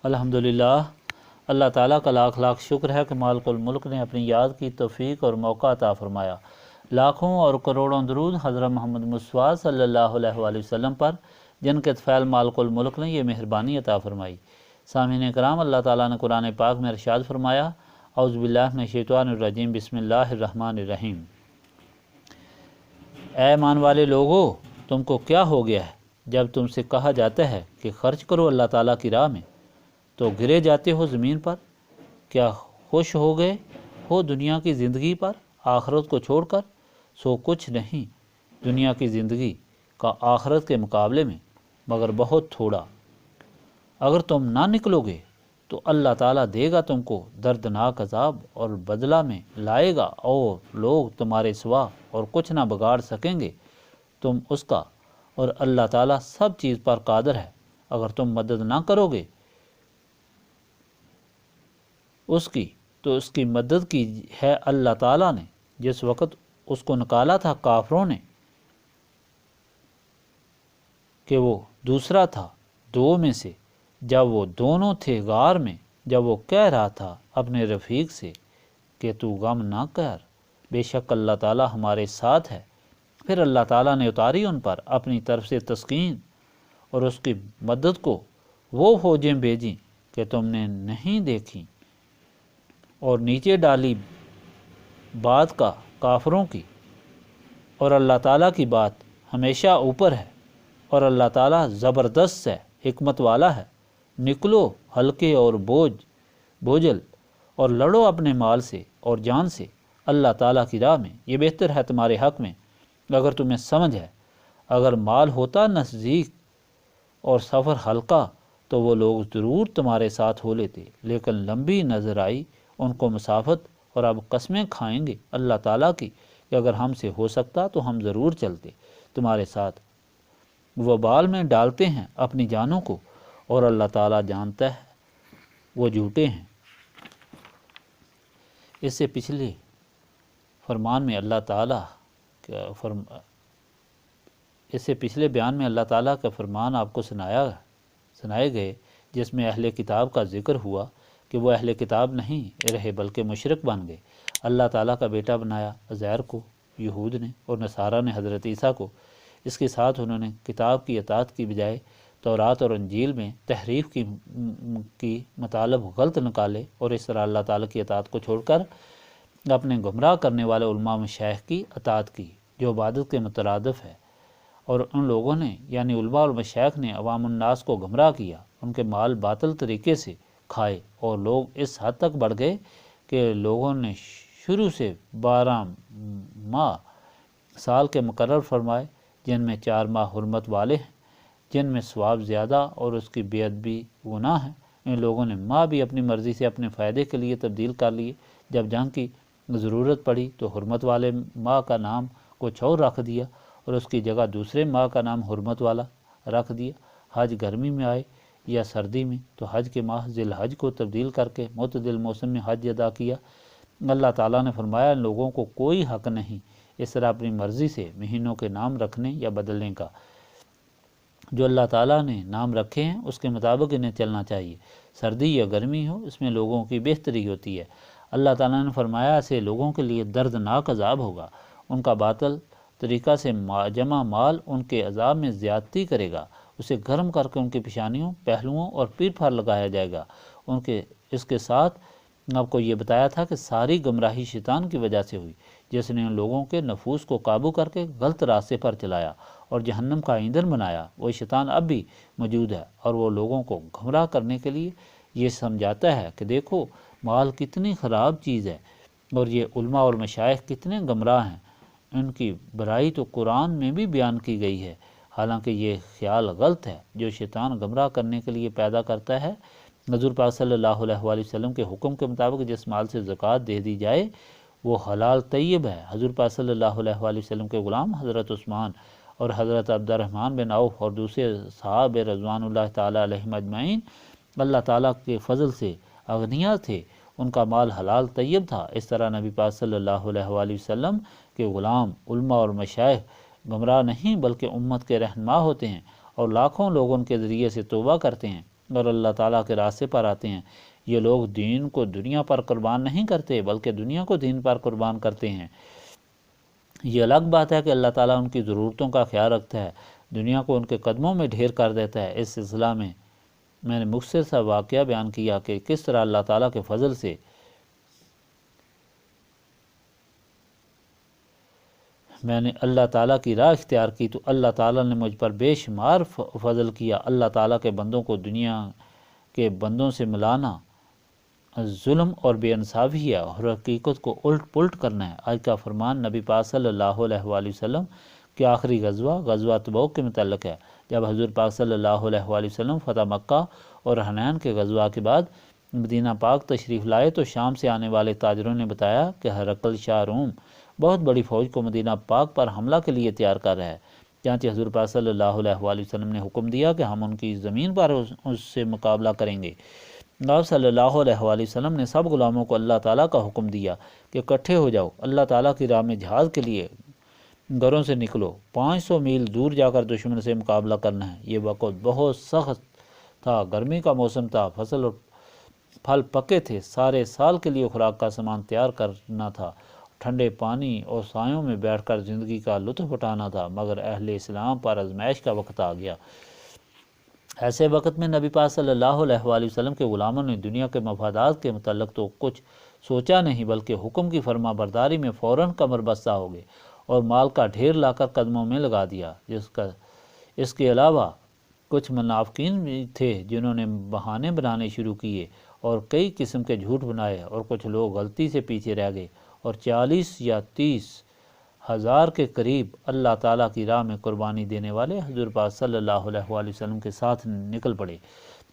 الحمدللہ، اللہ تعالیٰ کا لاکھ لاکھ شکر ہے کہ مالک الملک نے اپنی یاد کی توفیق اور موقع عطا فرمایا۔ لاکھوں اور کروڑوں درود حضرت محمد مصطفیٰ صلی اللہ علیہ وآلہ وسلم پر، جن کے طفیل مالک الملک نے یہ مہربانی عطا فرمائی۔ سامعین کرام، اللہ تعالیٰ نے قرآن پاک میں ارشاد فرمایا، اعوذ باللہ من الشیطان الرجیم، بسم اللہ الرحمن الرحیم۔ اے ایمان والے لوگو، تم کو کیا ہو گیا ہے جب تم سے کہا جاتا ہے کہ خرچ کرو اللہ تعالیٰ کی راہ میں، تو گرے جاتے ہو زمین پر؟ کیا خوش ہو گئے ہو دنیا کی زندگی پر آخرت کو چھوڑ کر؟ سو کچھ نہیں دنیا کی زندگی کا آخرت کے مقابلے میں، مگر بہت تھوڑا۔ اگر تم نہ نکلو گے تو اللہ تعالیٰ دے گا تم کو دردناک عذاب، اور بدلہ میں لائے گا، اور لوگ تمہارے سوا اور کچھ نہ بگاڑ سکیں گے تم اس کا، اور اللہ تعالیٰ سب چیز پر قادر ہے۔ اگر تم مدد نہ کرو گے اس کی، تو اس کی مدد کی ہے اللہ تعالیٰ نے، جس وقت اس کو نکالا تھا کافروں نے کہ وہ دوسرا تھا دو میں سے، جب وہ دونوں تھے غار میں، جب وہ کہہ رہا تھا اپنے رفیق سے کہ تو غم نہ کر، بے شک اللہ تعالیٰ ہمارے ساتھ ہے۔ پھر اللہ تعالیٰ نے اتاری ان پر اپنی طرف سے تسکین، اور اس کی مدد کو وہ فوجیں بھیجیں کہ تم نے نہیں دیکھیں، اور نیچے ڈالی بات کا کافروں کی، اور اللہ تعالیٰ کی بات ہمیشہ اوپر ہے، اور اللہ تعالیٰ زبردست ہے، حکمت والا ہے۔ نکلو ہلکے اور بوجھل، اور لڑو اپنے مال سے اور جان سے اللہ تعالیٰ کی راہ میں، یہ بہتر ہے تمہارے حق میں اگر تمہیں سمجھ ہے۔ اگر مال ہوتا نزدیک اور سفر ہلکا تو وہ لوگ ضرور تمہارے ساتھ ہو لیتے، لیکن لمبی نظر آئی ان کو مسافت، اور اب قسمیں کھائیں گے اللہ تعالیٰ کی کہ اگر ہم سے ہو سکتا تو ہم ضرور چلتے تمہارے ساتھ۔ وبال میں ڈالتے ہیں اپنی جانوں کو، اور اللہ تعالیٰ جانتا ہے وہ جھوٹے ہیں۔ اس سے پچھلے فرمان میں اللہ تعالیٰ اس سے پچھلے بیان میں اللہ تعالیٰ کا فرمان آپ کو سنائے گئے، جس میں اہل کتاب کا ذکر ہوا کہ وہ اہل کتاب نہیں رہے بلکہ مشرک بن گئے۔ اللہ تعالیٰ کا بیٹا بنایا عزیر کو یہود نے، اور نصارہ نے حضرت عیسیٰ کو۔ اس کے ساتھ انہوں نے کتاب کی اطاعت کی بجائے تورات اور انجیل میں تحریف کی مطالب غلط نکالے، اور اس طرح اللہ تعالیٰ کی اطاعت کو چھوڑ کر اپنے گمراہ کرنے والے علماء مشائخ کی اطاعت کی، جو عبادت کے مترادف ہے۔ اور ان لوگوں نے یعنی علماء اور مشائخ نے عوام الناس کو گمراہ کیا، ان کے مال باطل طریقے سے کھائے، اور لوگ اس حد تک بڑھ گئے کہ لوگوں نے شروع سے 12 ماہ سال کے مقرر فرمائے، جن میں 4 ماہ حرمت والے ہیں، جن میں ثواب زیادہ اور اس کی بے ادبی گناہ ہے۔ ان لوگوں نے ماہ بھی اپنی مرضی سے اپنے فائدے کے لیے تبدیل کر لیے۔ جب جنگ کی ضرورت پڑی تو حرمت والے ماہ کا نام کچھ اور رکھ دیا، اور اس کی جگہ دوسرے ماہ کا نام حرمت والا رکھ دیا۔ حج گرمی میں آئے یا سردی میں تو حج کے ماہ ذی الحج کو تبدیل کر کے معتدل موسم میں حج ادا کیا۔ اللہ تعالیٰ نے فرمایا ان لوگوں کو کوئی حق نہیں اس طرح اپنی مرضی سے مہینوں کے نام رکھنے یا بدلنے کا۔ جو اللہ تعالیٰ نے نام رکھے ہیں اس کے مطابق انہیں چلنا چاہیے، سردی یا گرمی ہو، اس میں لوگوں کی بہتری ہوتی ہے۔ اللہ تعالیٰ نے فرمایا ایسے لوگوں کے لیے دردناک عذاب ہوگا، ان کا باطل طریقہ سے جمع مال ان کے عذاب میں زیادتی کرے گا، اسے گرم کر کے ان کی پیشانیوں، پہلوؤں اور پیٹھ پر لگایا جائے گا۔ اس کے ساتھ آپ کو یہ بتایا تھا کہ ساری گمراہی شیطان کی وجہ سے ہوئی، جس نے ان لوگوں کے نفوس کو قابو کر کے غلط راستے پر چلایا اور جہنم کا ایندھن بنایا۔ وہ شیطان اب بھی موجود ہے، اور وہ لوگوں کو گمراہ کرنے کے لیے یہ سمجھاتا ہے کہ دیکھو مال کتنی خراب چیز ہے، اور یہ علماء اور مشائخ کتنے گمراہ ہیں، ان کی برائی تو قرآن میں بھی بیان کی گئی ہے۔ حالانکہ یہ خیال غلط ہے جو شیطان گمراہ کرنے کے لیے پیدا کرتا ہے۔ حضور پاک صلی اللہ علیہ وآلہ وسلم کے حکم کے مطابق جس مال سے زکوٰۃ دے دی جائے وہ حلال طیب ہے۔ حضور پاک صلی اللہ علیہ وآلہ وسلم کے غلام حضرت عثمان اور حضرت عبد الرحمن بن عوف اور دوسرے صحابہ رضوان اللہ تعالیٰ علیہم اجمعین اللہ تعالیٰ کے فضل سے اغنیا تھے، ان کا مال حلال طیب تھا۔ اس طرح نبی پاک صلی اللہ علیہ وآلہ وسلم کے غلام، علماء اور مشائخ گمراہ نہیں بلکہ امت کے رہنما ہوتے ہیں، اور لاکھوں لوگ ان کے ذریعے سے توبہ کرتے ہیں۔ اور اللہ تعالیٰ کے راستے پر آتے ہیں۔ یہ لوگ دین کو دنیا پر قربان نہیں کرتے بلکہ دنیا کو دین پر قربان کرتے ہیں۔ یہ الگ بات ہے کہ اللہ تعالیٰ ان کی ضرورتوں کا خیال رکھتا ہے، دنیا کو ان کے قدموں میں ڈھیر کر دیتا ہے۔ اس سلسلہ میں نے مختصر سا واقعہ بیان کیا کہ کس طرح اللہ تعالیٰ کے فضل سے میں نے اللہ تعالیٰ کی راہ اختیار کی تو اللہ تعالیٰ نے مجھ پر بے شمار فضل کیا۔ اللہ تعالیٰ کے بندوں کو دنیا کے بندوں سے ملانا ظلم اور بے انصافی ہے اور حقیقت کو الٹ پلٹ کرنا ہے۔ آج کا فرمان نبی پاک صلی اللہ علیہ وآلہ وسلم کے آخری غزوہ تبوک کے متعلق ہے۔ جب حضور پاک صلی اللہ علیہ وآلہ وسلم فتح مکہ اور حنین کے غزوہ کے بعد مدینہ پاک تشریف لائے تو شام سے آنے والے تاجروں نے بتایا کہ ہرقل شاہ روم بہت بڑی فوج کو مدینہ پاک پر حملہ کے لیے تیار کر رہا ہے۔ چنانچہ حضور پاک صلی اللہ علیہ وآلہ وسلم نے حکم دیا کہ ہم ان کی زمین پر اس سے مقابلہ کریں گے۔ آپ صلی اللہ علیہ وآلہ وسلم نے سب غلاموں کو اللہ تعالیٰ کا حکم دیا کہ اکٹھے ہو جاؤ، اللہ تعالیٰ کی راہ میں جہاد کے لیے گھروں سے نکلو، 500 میل دور جا کر دشمن سے مقابلہ کرنا ہے۔ یہ وقت بہت سخت تھا، گرمی کا موسم تھا، فصل اور پھل پکے تھے، سارے سال کے لیے خوراک کا سامان تیار کرنا تھا، ٹھنڈے پانی اور سایوں میں بیٹھ کر زندگی کا لطف اٹھانا تھا، مگر اہل اسلام پر آزمائش کا وقت آ گیا۔ ایسے وقت میں نبی پاک صلی اللہ علیہ وآلہ وسلم کے غلاموں نے دنیا کے مفادات کے متعلق تو کچھ سوچا نہیں بلکہ حکم کی فرما برداری میں فوراً کمر بستہ ہو گئے اور مال کا ڈھیر لا کر قدموں میں لگا دیا۔ اس کے علاوہ کچھ منافقین بھی تھے جنہوں نے بہانے بنانے شروع کیے اور کئی قسم کے جھوٹ بنائے، اور کچھ لوگ غلطی سے پیچھے رہ گئے اور 40 یا 30 ہزار کے قریب اللہ تعالیٰ کی راہ میں قربانی دینے والے حضور پاک صلی اللہ علیہ وآلہ وسلم کے ساتھ نکل پڑے۔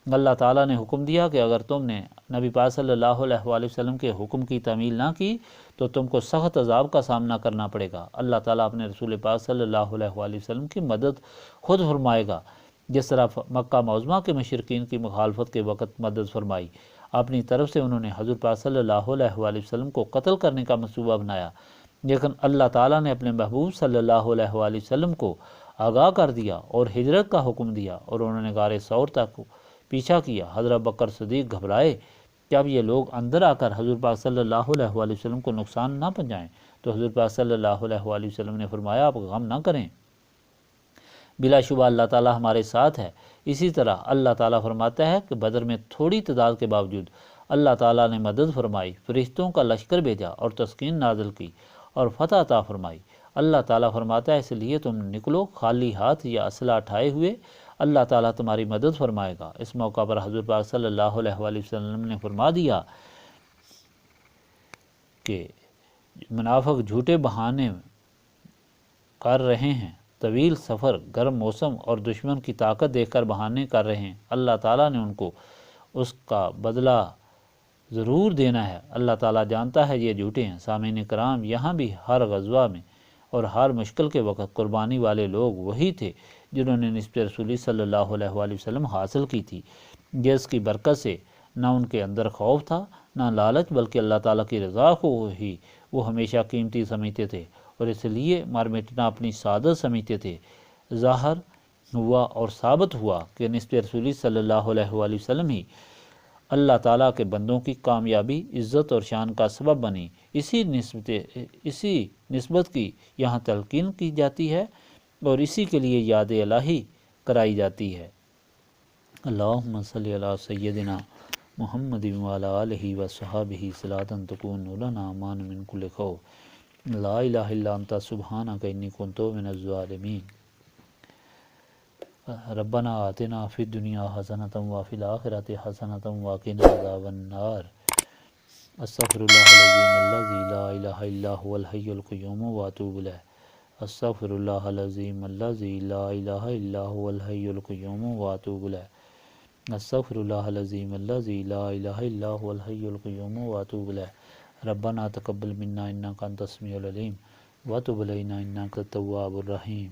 اللہ تعالیٰ نے حکم دیا کہ اگر تم نے نبی پاک صلی اللہ علیہ وآلہ وسلم کے حکم کی تعمیل نہ کی تو تم کو سخت عذاب کا سامنا کرنا پڑے گا۔ اللہ تعالیٰ اپنے رسول پاک صلی اللہ علیہ وآلہ وسلم کی مدد خود فرمائے گا، جس طرح مکہ معظمہ کے مشرکین کی مخالفت کے وقت مدد فرمائی۔ اپنی طرف سے انہوں نے حضور پاک صلی اللہ علیہ وآلہ وسلم کو قتل کرنے کا منصوبہ بنایا، لیکن اللہ تعالیٰ نے اپنے محبوب صلی اللہ علیہ وآلہ وسلم کو آگاہ کر دیا اور ہجرت کا حکم دیا، اور انہوں نے غار ثور تک پیچھا کیا۔ حضرت بکر صدیق گھبرائے کہ اب یہ لوگ اندر آ کر حضور پاک صلی اللہ علیہ وآلہ وسلم کو نقصان نہ پہنچائیں، تو حضور پاک صلی اللہ علیہ وآلہ وسلم نے فرمایا آپ غم نہ کریں، بلا شبہ اللہ تعالیٰ ہمارے ساتھ ہے۔ اسی طرح اللہ تعالیٰ فرماتا ہے کہ بدر میں تھوڑی تعداد کے باوجود اللہ تعالیٰ نے مدد فرمائی، فرشتوں کا لشکر بھیجا اور تسکین نازل کی اور فتح عطا فرمائی۔ اللہ تعالیٰ فرماتا ہے اس لیے تم نکلو خالی ہاتھ یا اسلحہ اٹھائے ہوئے، اللہ تعالیٰ تمہاری مدد فرمائے گا۔ اس موقع پر حضور پاک صلی اللہ علیہ وآلہ وسلم نے فرما دیا کہ منافق جھوٹے بہانے کر رہے ہیں، طویل سفر، گرم موسم اور دشمن کی طاقت دیکھ کر بہانے کر رہے ہیں، اللہ تعالیٰ نے ان کو اس کا بدلہ ضرور دینا ہے۔ اللہ تعالیٰ جانتا ہے یہ جھوٹے ہیں۔ سامعین کرام، یہاں بھی ہر غزوہ میں اور ہر مشکل کے وقت قربانی والے لوگ وہی تھے جنہوں نے نسبت رسولی صلی اللہ علیہ وآلہ وسلم حاصل کی تھی، جس کی برکت سے نہ ان کے اندر خوف تھا نہ لالچ، بلکہ اللہ تعالیٰ کی رضا کو ہی وہ ہمیشہ قیمتی سمجھتے تھے اور اس لیے مار مٹنا اپنی سعادت سمجھتے تھے۔ ظاہر ہوا اور ثابت ہوا کہ نسبت رسولی صلی اللہ علیہ وآلہ وسلم ہی اللہ تعالیٰ کے بندوں کی کامیابی، عزت اور شان کا سبب بنی۔ اسی نسبت کی یہاں تلقین کی جاتی ہے اور اسی کے لیے یاد الہی کرائی جاتی ہے۔ اللہم صلی علی سیدنا محمد وعلی آلہ وصحبہ صلاۃ تکون لنا امان من کل خوف، لا الہ الا انت سبحانک انی کنت من الظالمین۔ ربنا آتنا فی الدنیا حسنۃ وفی الآخرۃ حسنۃ وقنا عذاب النار۔ استغفر اللہ العظیم الذی لا الہ الا هو الحی القیوم واتوب الیہ۔ استغفر اللہ العظیم الذی لا الہ الا هو الحی القیوم واتوب الیہ۔ استغفر اللہ العظیم الذی لا الہ الا هو الحی القیوم واتوب الیہ۔ ربنا تقبل منا انک انت السمیع العلیم وتب علینا انک التواب الرحیم۔